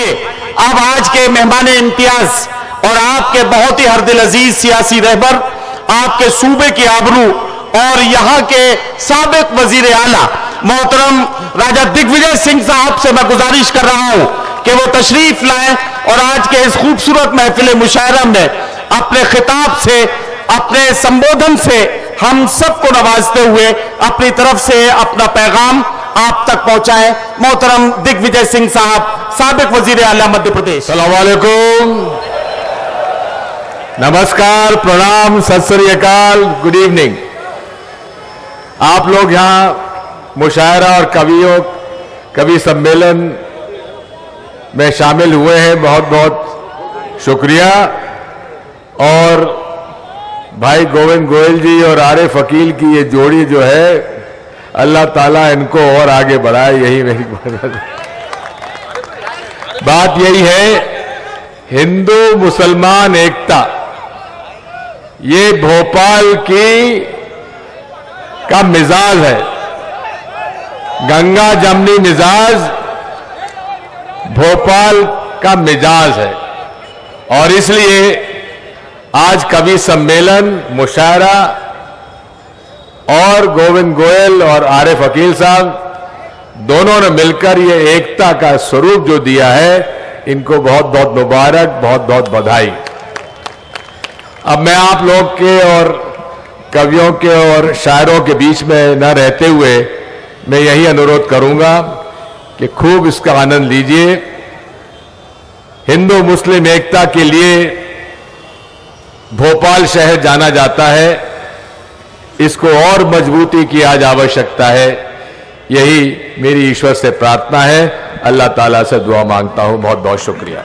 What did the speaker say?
लीजिए अब आज के मेहमान इम्तियाज और आपके बहुत ही हरदिल अजीज सियासी रहबर, आपके सूबे की आबरू और यहां के साबिक वजीर आला मोहतरम राजा दिग्विजय सिंह साहब से मैं गुजारिश कर रहा हूं कि वो तशरीफ लाएं और आज के इस खूबसूरत महफिल मुशायरा में अपने खिताब से, अपने संबोधन से हम सबको नवाजते हुए अपनी तरफ से अपना पैगाम आप तक पहुंचाएं। मोहतरम दिग्विजय सिंह साहब, साबिक वजीर आला मध्य प्रदेश। अस्सलाम वालेकुम, नमस्कार, प्रणाम, सत श्री अकाल, गुड इवनिंग। आप लोग यहां मुशायरा और कवि सम्मेलन में शामिल हुए हैं, बहुत बहुत शुक्रिया। और भाई गोविंद गोयल जी और आरिफ अकील की ये जोड़ी जो है, अल्लाह ताला इनको और आगे बढ़ाए, यही मेरी बात यही है। हिंदू मुसलमान एकता, ये भोपाल का मिजाज है, गंगा जमनी मिजाज भोपाल का मिजाज है। और इसलिए आज कवि सम्मेलन, मुशायरा और गोविंद गोयल और आरिफ अकील साहब दोनों ने मिलकर ये एकता का स्वरूप जो दिया है, इनको बहुत बहुत मुबारक, बहुत बहुत बधाई। अब मैं आप लोग के और कवियों के और शायरों के बीच में न रहते हुए मैं यही अनुरोध करूंगा कि खूब इसका आनंद लीजिए। हिंदू मुस्लिम एकता के लिए भोपाल शहर जाना जाता है, इसको और मजबूती की आज आवश्यकता है। यही मेरी ईश्वर से प्रार्थना है, अल्लाह ताला से दुआ मांगता हूं। बहुत बहुत शुक्रिया।